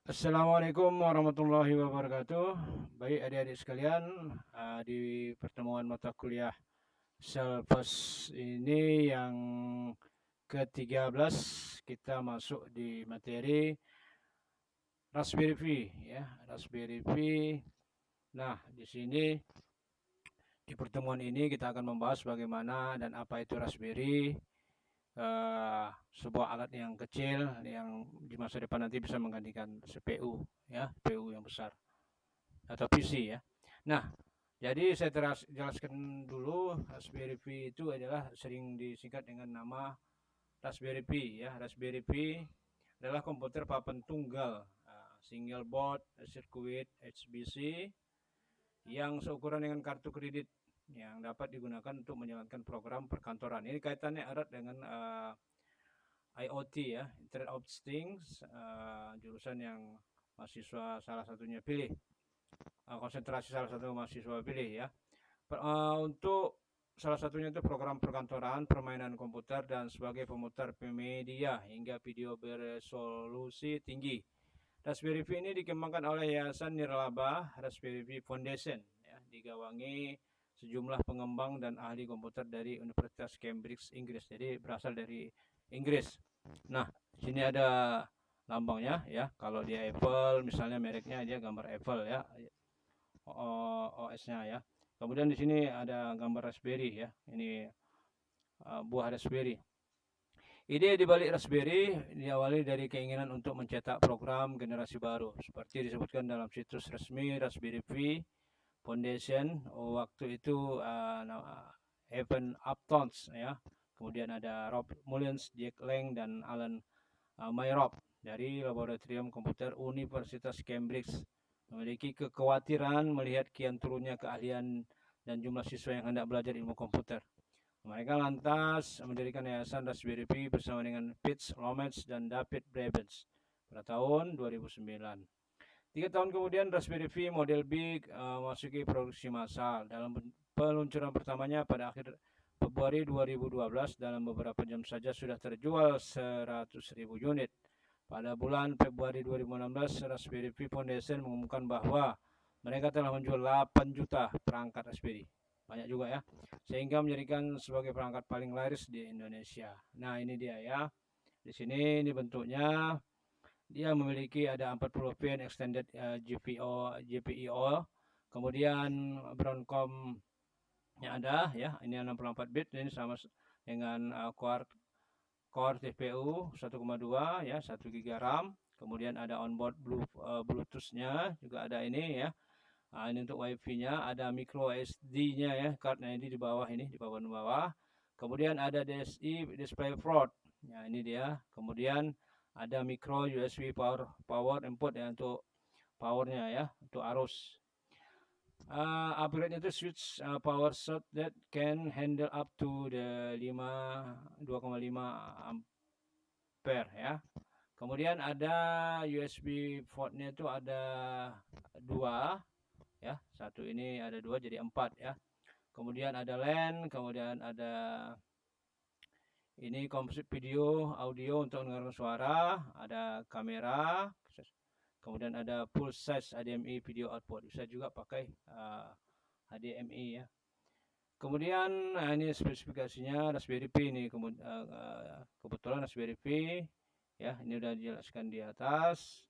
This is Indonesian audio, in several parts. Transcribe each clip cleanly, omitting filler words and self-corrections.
Assalamualaikum warahmatullahi wabarakatuh. Baik adik-adik sekalian, di pertemuan mata kuliah Selfos ini yang ke-13 kita masuk di materi Raspberry Pi ya, Raspberry Pi. Nah, di sini di pertemuan ini kita akan membahas bagaimana dan apa itu Raspberry, sebuah alat yang kecil yang di masa depan nanti bisa menggantikan CPU ya, CPU yang besar atau PC ya. Nah, jadi saya jelaskan dulu Raspberry Pi itu adalah sering disingkat dengan nama Raspberry Pi ya. Raspberry Pi adalah komputer papan tunggal, single board circuit HBC yang seukuran dengan kartu kredit yang dapat digunakan untuk menjalankan program perkantoran. Ini kaitannya erat dengan IoT ya, Internet of Things, jurusan yang mahasiswa salah satunya pilih, konsentrasi salah satu mahasiswa pilih ya. Untuk salah satunya itu program perkantoran, permainan komputer, dan sebagai pemutar media hingga video beresolusi tinggi. Raspberry Pi ini dikembangkan oleh Yayasan Nirlaba Raspberry Pi Foundation, ya, digawangi sejumlah pengembang dan ahli komputer dari Universitas Cambridge, Inggris. Jadi berasal dari Inggris. Nah, sini ada lambangnya ya. Kalau di Apple misalnya mereknya dia gambar Apple ya, OS-nya ya. Kemudian di sini ada gambar raspberry ya. Ini buah raspberry. Ide di balik Raspberry diawali dari keinginan untuk mencetak program generasi baru, seperti disebutkan dalam situs resmi Raspberry Pi Foundation. Waktu itu Evan Uptons ya. Kemudian ada Rob Mullins, Jack Lang, dan Alan Mayrop dari Laboratorium Komputer Universitas Cambridge memiliki kekhawatiran melihat kian turunnya keahlian dan jumlah siswa yang hendak belajar ilmu komputer. Mereka lantas mendirikan Yayasan Raspberry Pi bersama dengan Pete Lomets dan David Brabants pada tahun 2009. 3 tahun kemudian Raspberry Pi model B masuki produksi massal. Dalam peluncuran pertamanya pada akhir Februari 2012, dalam beberapa jam saja sudah terjual 100.000 unit. Pada bulan Februari 2016, Raspberry Pi Foundation mengumumkan bahwa mereka telah menjual 8 juta perangkat Raspberry. Banyak juga ya. Sehingga menjadikan sebagai perangkat paling laris di Indonesia. Nah, ini dia ya. Di sini ini bentuknya. Dia memiliki ada 40 pin extended GPIO. Kemudian Broadcom nya ada ya. Ini 64 bit, ini sama dengan core CPU 1,2 ya, 1 GB RAM. Kemudian ada onboard Bluetooth-nya juga ada ini ya. Nah, ini untuk WiFi-nya, ada micro SD-nya ya, cardnya ini di bawah ini, di bawah. Kemudian ada DSI display port. Ya, ini dia. Kemudian ada micro USB power input ya, untuk powernya ya, untuk arus. Upgrade itu switch power source that can handle up to the 2,5 ampere ya. Kemudian ada USB port-nya itu ada 2 ya, satu ini ada 2 jadi 4 ya. Kemudian ada LAN, kemudian ada ini komposit video audio untuk mendengarkan suara, ada kamera, kemudian ada full size HDMI video output, bisa juga pakai HDMI ya. Kemudian ini spesifikasinya Raspberry Pi ini, kebetulan Raspberry Pi ya, ini udah dijelaskan di atas.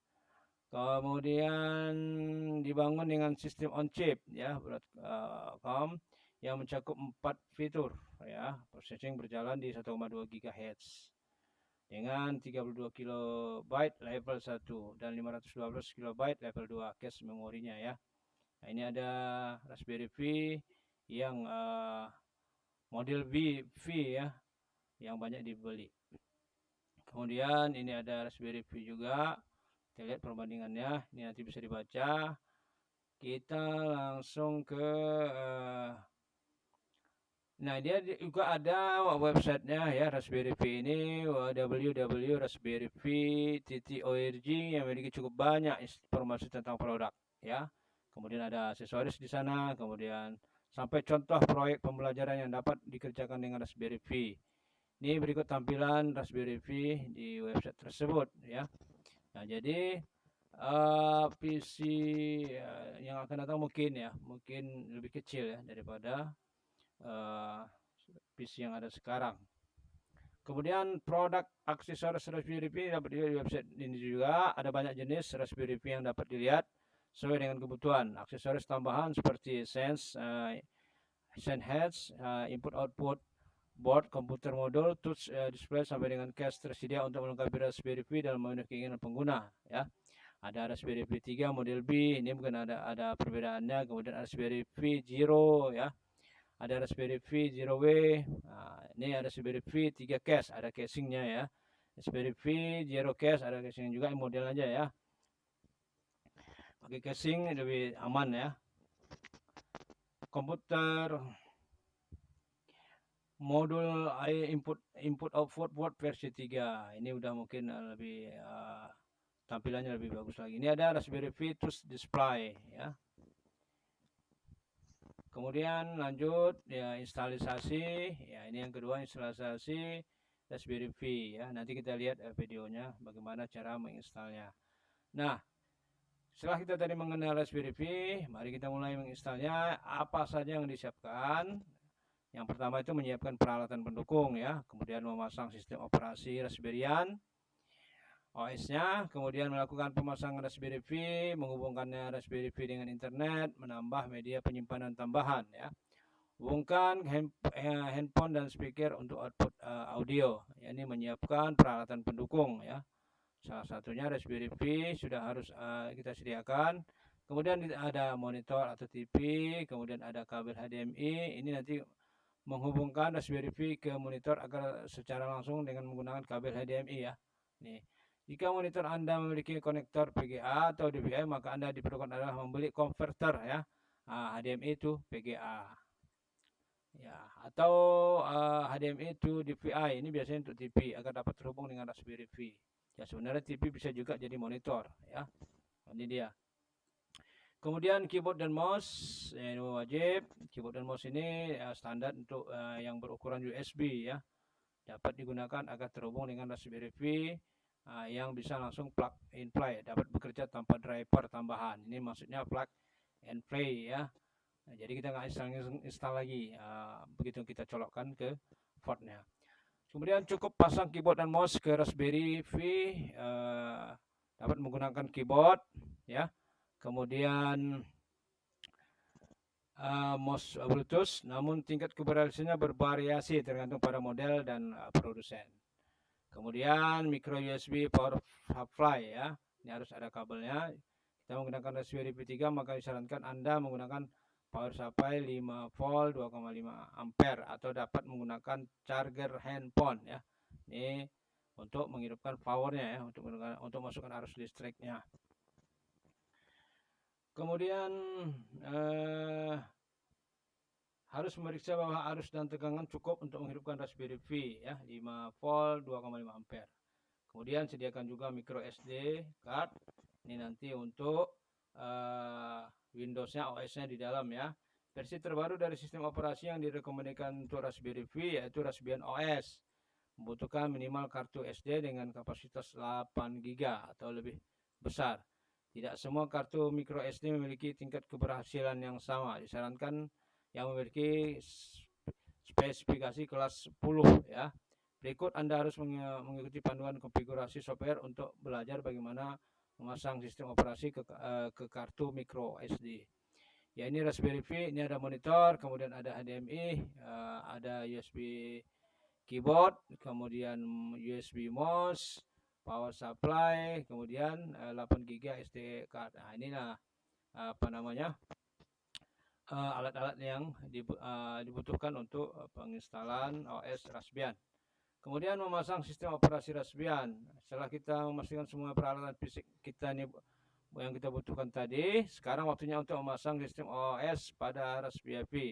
Kemudian dibangun dengan sistem on chip ya, Broadcom yang mencakup 4 fitur ya. Processing berjalan di 1,2 GHz dengan 32 KB level 1 dan 512 KB level 2 cache memorinya ya. Nah, ini ada Raspberry Pi yang model V ya, yang banyak dibeli. Kemudian ini ada Raspberry Pi juga. Kita lihat perbandingannya, ini nanti bisa dibaca. Kita langsung ke nah, dia juga ada websitenya ya, Raspberry Pi ini www.raspberrypi.org yang memiliki cukup banyak informasi tentang produk ya. Kemudian ada aksesoris di sana, kemudian sampai contoh proyek pembelajaran yang dapat dikerjakan dengan Raspberry Pi. Ini berikut tampilan Raspberry Pi di website tersebut ya. Nah, jadi PC yang akan datang mungkin lebih kecil ya daripada uh, PC yang ada sekarang. Kemudian produk aksesoris Raspberry Pi dapat dilihat di website ini juga. Ada banyak jenis Raspberry Pi yang dapat dilihat sesuai dengan kebutuhan. Aksesoris tambahan seperti Sense heads, input output board, komputer modul, touch display sampai dengan case tersedia untuk melengkapi Raspberry Pi dalam memenuhi keinginan pengguna. Ya, ada Raspberry Pi 3 model B, ini mungkin ada perbedaannya. Kemudian Raspberry Pi Zero, ya, ada Raspberry Pi Zero W. Nah, ini ada Raspberry Pi 3 case, ada casingnya ya. Raspberry Pi Zero case, ada casing juga, model aja ya. Pakai casing lebih aman ya. Komputer modul input output board versi 3. Ini udah mungkin lebih tampilannya lebih bagus lagi. Ini ada Raspberry Pi touch display ya. Kemudian lanjut ya instalisasi. Ya, ini yang kedua, instalisasi Raspberry Pi ya. Nanti kita lihat videonya bagaimana cara menginstalnya. Nah, setelah kita tadi mengenal Raspberry Pi, mari kita mulai menginstalnya. Apa saja yang disiapkan? Yang pertama itu menyiapkan peralatan pendukung ya, kemudian memasang sistem operasi Raspberryan, OS-nya, kemudian melakukan pemasangan Raspberry Pi, menghubungkannya Raspberry Pi dengan internet, menambah media penyimpanan tambahan ya. Hubungkan handphone dan speaker untuk output audio. Ya, ini menyiapkan peralatan pendukung ya. Salah satunya Raspberry Pi sudah harus kita sediakan. Kemudian ada monitor atau TV, kemudian ada kabel HDMI. Ini nanti menghubungkan Raspberry Pi ke monitor agar secara langsung dengan menggunakan kabel HDMI ya. Nih, jika monitor Anda memiliki konektor VGA atau DVI, maka Anda diperlukan adalah membeli konverter ya. HDMI itu VGA. Ya, atau HDMI to DVI, ini biasanya untuk TV agar dapat terhubung dengan Raspberry Pi. Ya, sebenarnya TV bisa juga jadi monitor ya. Ini dia. Kemudian keyboard dan mouse, ini wajib. Keyboard dan mouse ini standar untuk yang berukuran USB ya. Dapat digunakan agar terhubung dengan Raspberry Pi yang bisa langsung plug and play, dapat bekerja tanpa driver tambahan. Ini maksudnya plug and play ya. Nah, jadi kita nggak install lagi begitu kita colokkan ke portnya. Kemudian cukup pasang keyboard dan mouse ke Raspberry Pi, dapat menggunakan keyboard ya. Kemudian mouse Bluetooth, namun tingkat keberhasilannya bervariasi tergantung pada model dan produsen. Kemudian micro USB power supply ya, ini harus ada kabelnya. Kita menggunakan Raspberry Pi 3, maka disarankan Anda menggunakan power supply 5 volt 2,5 ampere atau dapat menggunakan charger handphone ya. Ini untuk menghidupkan powernya ya, untuk masukkan arus listriknya. Kemudian harus memeriksa bahwa arus dan tegangan cukup untuk menghidupkan Raspberry Pi ya, 5 volt 2,5 ampere. Kemudian sediakan juga micro SD card. Ini nanti untuk Windows-nya, OS-nya di dalam ya. Versi terbaru dari sistem operasi yang direkomendasikan untuk Raspberry Pi yaitu Raspbian OS. Membutuhkan minimal kartu SD dengan kapasitas 8 GB atau lebih besar. Tidak semua kartu micro SD memiliki tingkat keberhasilan yang sama. Disarankan yang memiliki spesifikasi kelas 10 ya. Berikut Anda harus mengikuti panduan konfigurasi software untuk belajar bagaimana memasang sistem operasi ke kartu micro SD. Ya, ini Raspberry Pi, ini ada monitor, kemudian ada HDMI, ada USB keyboard, kemudian USB mouse, power supply, kemudian 8 GB SD card. Nah, inilah apa namanya alat-alat yang dibutuhkan untuk penginstalan OS Raspbian. Kemudian memasang sistem operasi Raspbian. Setelah kita memastikan semua peralatan fisik kita ini yang kita butuhkan tadi, sekarang waktunya untuk memasang sistem OS pada Raspberry Pi.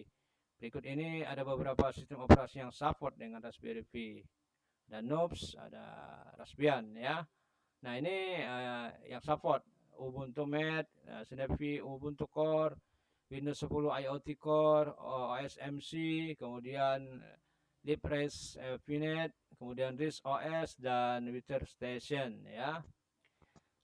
Berikut ini ada beberapa sistem operasi yang support dengan Raspberry Pi. Ada Noobs, ada Raspbian ya. Nah, ini yang support Ubuntu Mate, Snappy Ubuntu Core, Windows 10 IoT Core, OS MC, kemudian Librace VNet, kemudian RISC OS dan Winter Station ya.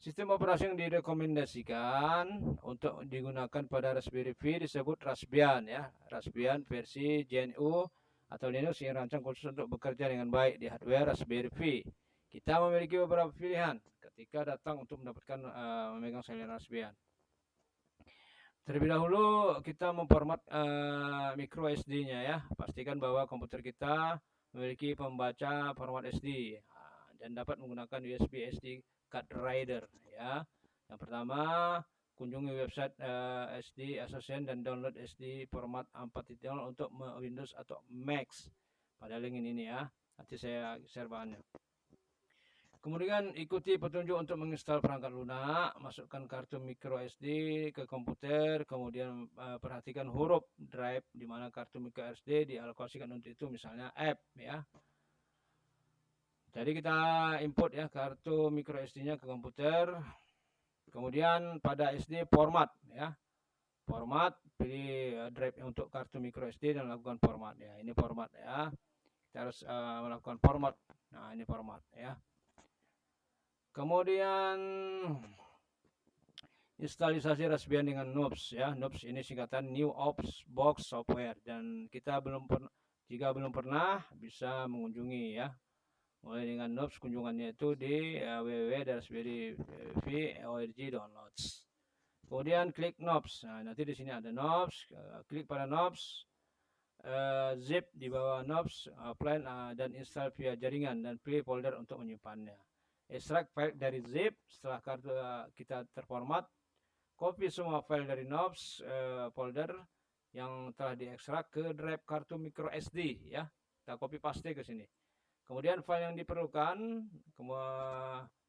Sistem operasi yang direkomendasikan untuk digunakan pada Raspberry Pi disebut Raspbian ya. Raspbian versi GNU atau Linux yang dirancang khusus untuk bekerja dengan baik di hardware Raspberry Pi. Kita memiliki beberapa pilihan ketika datang untuk mendapatkan memegang salinan Raspbian. Terlebih dahulu kita memformat micro SD-nya ya. Pastikan bahwa komputer kita memiliki pembaca format SD dan dapat menggunakan USB SD card reader ya. Yang pertama, kunjungi website SD Association dan download SD format 4.0 untuk Windows atau Mac pada link ini ya. Nanti saya share bahannya. Kemudian ikuti petunjuk untuk menginstal perangkat lunak, masukkan kartu micro SD ke komputer, kemudian perhatikan huruf drive di mana kartu micro SD dialokasikan untuk itu, misalnya app ya. Jadi kita input ya kartu micro SD-nya ke komputer. Kemudian pada SD format ya. Format, pilih drive untuk kartu micro SD dan lakukan format ya. Ini format ya. Kita harus melakukan format. Nah, ini format ya. Kemudian instalisasi Raspbian dengan NUBS ya. NUBS ini singkatan New Ops Box Software, dan kita jika belum pernah bisa mengunjungi ya. Mulai dengan NUBS, kunjungannya itu di www.raspberry.org/downloads. Kemudian klik NUBS. Nah, nanti di sini ada NUBS, klik pada NUBS. Zip di bawah NUBS, offline dan install via jaringan, dan pilih folder untuk menyimpannya. Ekstrak file dari zip. Setelah kartu kita terformat, copy semua file dari NUBS folder yang telah diekstrak ke drive kartu micro SD ya. Kita copy paste ke sini. Kemudian file yang diperlukan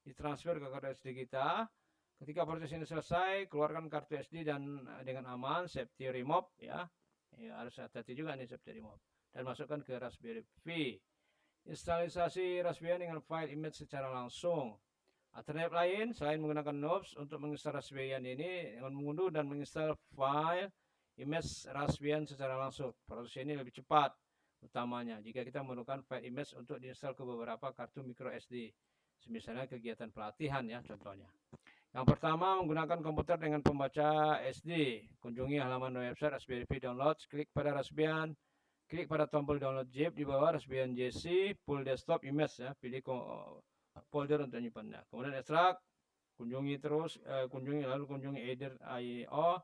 ditransfer ke kartu SD kita. Ketika proses ini selesai, keluarkan kartu SD dan dengan aman, safety remove ya. Harus hati-hati juga nih safety remove, dan masukkan ke Raspberry Pi. Instalisasi Raspbian dengan file image secara langsung. Alternatif lain selain menggunakan NUBS untuk menginstal Raspbian ini dengan mengunduh dan menginstal file image Raspbian secara langsung. Proses ini lebih cepat utamanya jika kita memerlukan file image untuk diinstal ke beberapa kartu micro SD, misalnya kegiatan pelatihan ya contohnya. Yang pertama, menggunakan komputer dengan pembaca SD. Kunjungi halaman website Raspberry Pi Downloads, klik pada Raspbian, klik pada tombol download zip di bawah Raspbian JC, full desktop image ya, pilih folder untuk menyimpannya. Kemudian ekstrak, kunjungi Either IO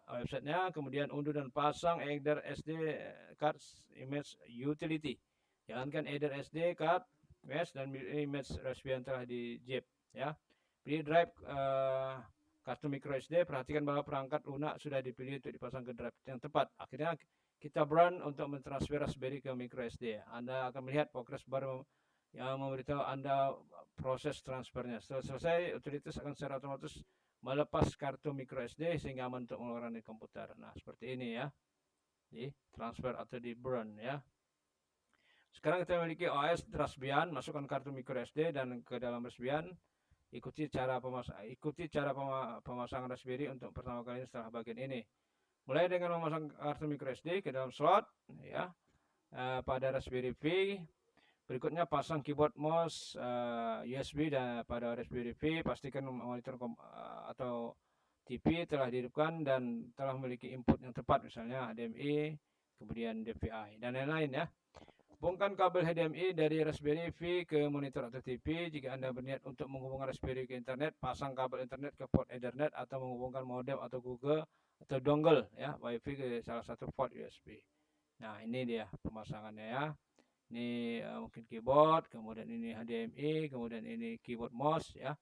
websitenya, kemudian unduh dan pasang Either SD card image utility. Jalankan Either SD card image dan image Raspbian telah di zip ya. Pilih drive kartu micro SD, perhatikan bahwa perangkat lunak sudah dipilih untuk dipasang ke drive yang tepat. Akhirnya kita run untuk mentransfer Raspberry ke micro SD. Anda akan melihat progress bar yang memberitahu Anda proses transfernya. Setelah selesai, utilitas akan secara otomatis melepas kartu micro SD sehingga aman untuk mengeluarkan di komputer. Nah, seperti ini ya. Di transfer atau di burn ya. Sekarang kita memiliki OS Raspbian, masukkan kartu micro SD dan ke dalam Raspbian. Ikuti cara pemasangan Raspberry untuk pertama kali setelah bagian ini. Mulai dengan memasang kartu micro SD ke dalam slot ya pada Raspberry Pi. Berikutnya pasang keyboard mouse USB dan pada Raspberry Pi. Pastikan monitor atau TV telah dihidupkan dan telah memiliki input yang tepat, misalnya HDMI, kemudian DVI dan lain-lain ya. Hubungkan kabel HDMI dari Raspberry Pi ke monitor atau TV. Jika Anda berniat untuk menghubungkan Raspberry ke internet, pasang kabel internet ke port Ethernet atau menghubungkan modem atau Google atau dongle ya, WiFi ke salah satu port USB. Nah, ini dia pemasangannya ya. Ini mungkin keyboard, kemudian ini HDMI, kemudian ini keyboard mouse ya.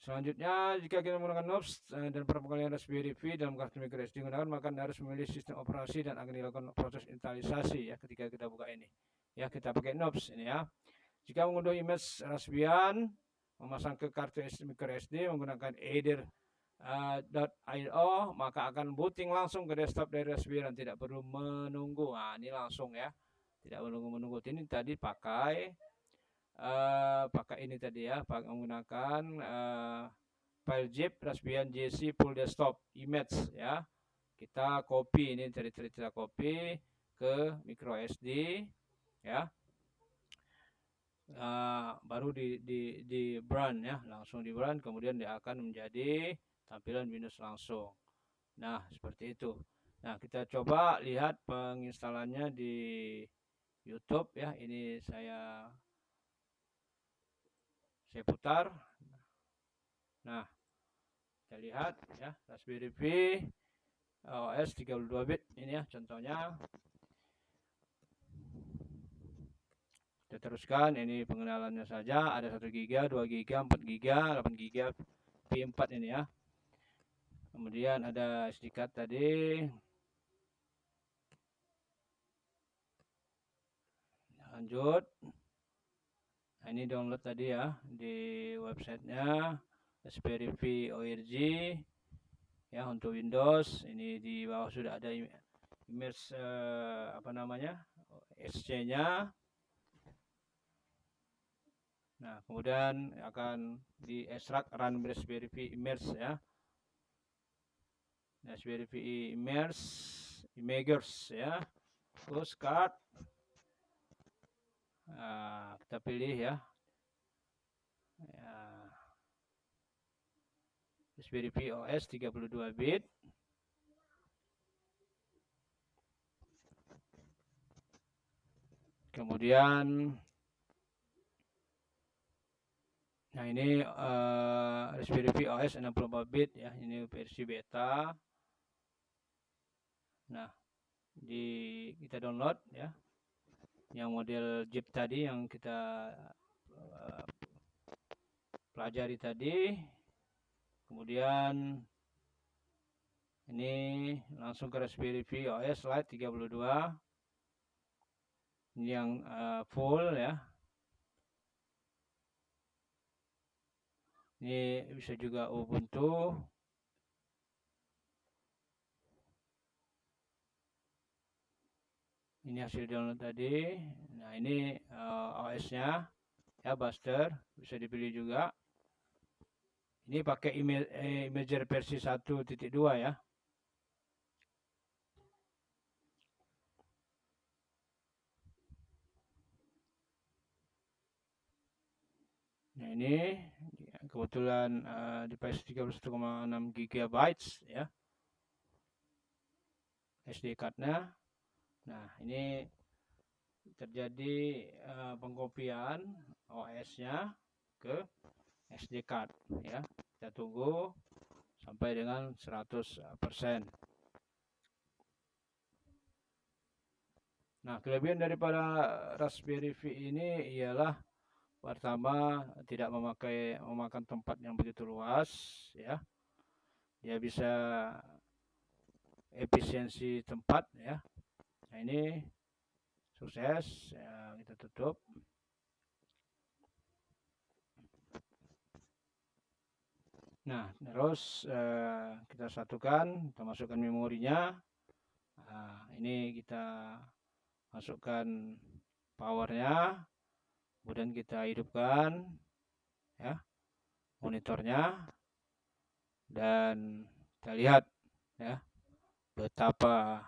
Selanjutnya, jika kita menggunakan NUBS dan pengalihan Raspberry Pi dalam kartu micro SD digunakan, maka Anda harus memilih sistem operasi dan akan dilakukan proses instalisasi ya ketika kita buka ini. Ya, kita pakai NUBS ini ya. Jika mengunduh image Raspbian, memasang ke kartu micro SD menggunakan Either .io, maka akan booting langsung ke desktop dari Raspbian, tidak perlu menunggu. Nah, ini langsung ya. Tidak perlu menunggu. Ini tadi pakai ini tadi ya, menggunakan file zip Raspbian JC full desktop image ya. Kita copy ini, kita copy ke micro SD ya. baru di brand ya, langsung di brand, kemudian dia akan menjadi tampilan Windows langsung. Nah, seperti itu. Nah, kita coba lihat penginstalannya di YouTube ya. Ini saya putar. Nah, kita lihat ya, Raspberry Pi OS 32 bit ini ya contohnya. Kita teruskan, ini pengenalannya saja. Ada 1 GB, 2 GB, 4 GB, 8 GB, P4 ini ya. Kemudian ada SD card tadi. Lanjut. Nah, ini download tadi ya di websitenya Raspberry Pi ORG ya untuk Windows. Ini di bawah sudah ada image apa namanya, SC-nya. Nah, kemudian akan di extract run Raspberry Pi image ya. Raspberry Pi imagers ya. Terus card. Nah, kita pilih ya. Raspberry Pi OS 32 bit. Kemudian nah ini Raspberry Pi OS 64 bit ya, ini versi beta. Nah, kita download ya. Yang model zip tadi yang kita pelajari tadi. Kemudian ini langsung ke Raspberry Pi OS Lite 32. Ini yang full ya. Ini bisa juga Ubuntu. Ini hasil download tadi. Nah, ini OS-nya ya, Buster, bisa dipilih juga. Ini pakai Imager versi 1.2 ya. Nah, ini kebetulan device 31,6 GB ya. SD card-nya. Nah, ini terjadi pengkopian OS-nya ke SD card ya. Kita tunggu sampai dengan 100%. Nah, kelebihan daripada Raspberry Pi ini ialah pertama tidak memakan tempat yang begitu luas ya. Dia bisa efisiensi tempat ya. Nah, ini sukses ya, kita tutup. Nah, terus kita satukan, kita masukkan memorinya. Nah, ini kita masukkan powernya, kemudian kita hidupkan ya monitornya, dan kita lihat ya betapa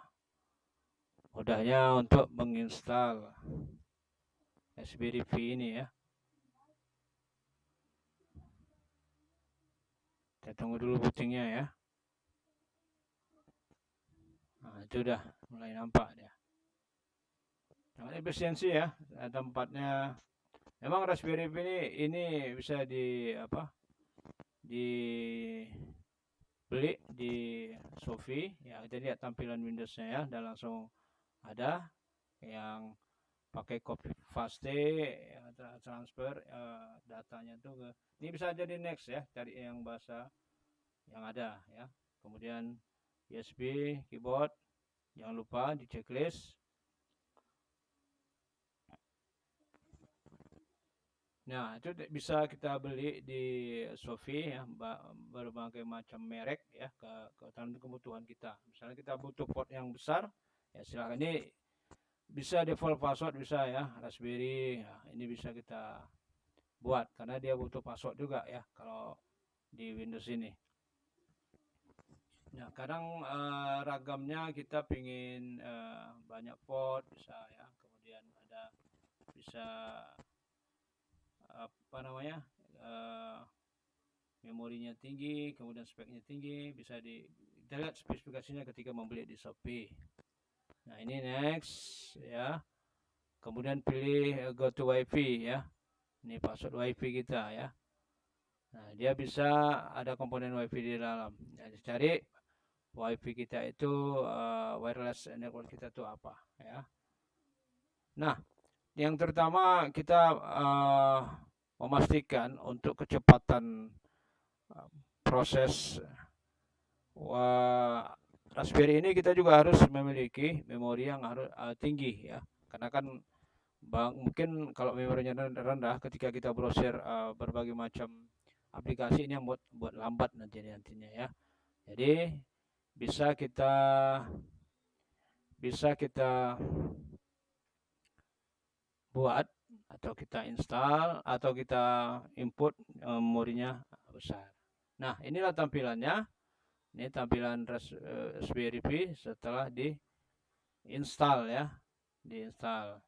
mudahnya untuk menginstal Raspberry Pi ini ya. Kita tunggu dulu bootingnya ya. Nah, itu udah mulai nampak dia. Sangat efisiensi ya tempatnya. Memang Raspberry Pi ini bisa dibeli di Shopee ya. Kita lihat tampilan Windows-nya ya, dan langsung ada yang pakai copy paste ya, transfer datanya tuh ke ini, bisa jadi next ya, cari yang bahasa yang ada ya. Kemudian USB keyboard, jangan lupa di checklist. Nah, itu bisa kita beli di Shopee ya, berbagai macam merek ya, kebutuhan kita. Misalnya kita butuh port yang besar ya, silahkan. Ini bisa default password, bisa ya, Raspberry ya, ini bisa kita buat karena dia butuh password juga ya kalau di Windows ini. Nah, kadang ragamnya kita pingin banyak port bisa ya, kemudian ada bisa apa namanya, memorinya tinggi, kemudian speknya tinggi, bisa kita lihat spesifikasinya ketika membeli di Shopee. Nah, ini next ya. Kemudian pilih go to WiFi ya. Ini password WiFi kita ya. Nah, dia bisa ada komponen WiFi di dalam. Nah, cari WiFi kita itu wireless network kita itu apa ya. Nah, yang terutama kita memastikan untuk kecepatan proses Raspberry ini kita juga harus memiliki memori yang harus tinggi ya. Karena kan mungkin kalau memorinya rendah ketika kita browser berbagai macam aplikasi ini yang buat lambat nantinya ya. Jadi bisa kita buat atau kita install atau kita input memorinya besar. Nah, inilah tampilannya. Ini tampilan Raspberry Pi setelah diinstal ya. Diinstal.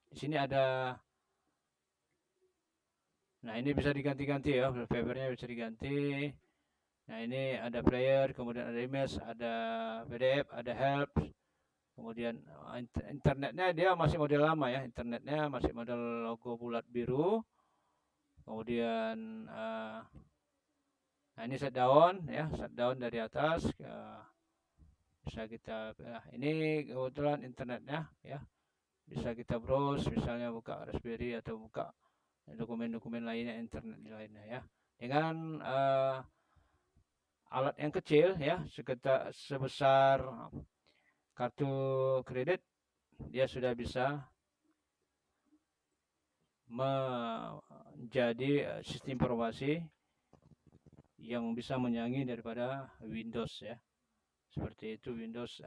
Di sini ada, nah ini bisa diganti-ganti ya, wallpapernya bisa diganti. Nah, ini ada player, kemudian ada image, ada PDF, ada help. Kemudian internetnya dia masih model lama ya, internetnya masih model logo bulat biru. Kemudian nah ini shutdown ya, shutdown dari atas. Bisa kita, ini kebetulan internetnya ya, bisa kita browse, misalnya buka Raspberry atau buka dokumen-dokumen lainnya, internet lainnya ya, dengan alat yang kecil ya, sebesar kartu kredit, dia sudah bisa menjadi sistem informasi yang bisa menyaingi daripada Windows ya. Seperti itu Windows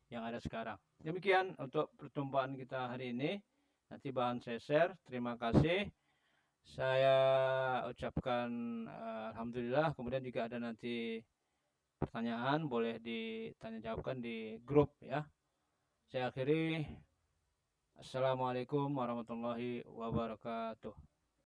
yang ada sekarang. Demikian untuk pertemuan kita hari ini. Nanti bahan saya share. Terima kasih. Saya ucapkan alhamdulillah. Kemudian jika ada nanti pertanyaan boleh ditanya jawabkan di grup ya. Saya akhiri. Assalamualaikum warahmatullahi wabarakatuh.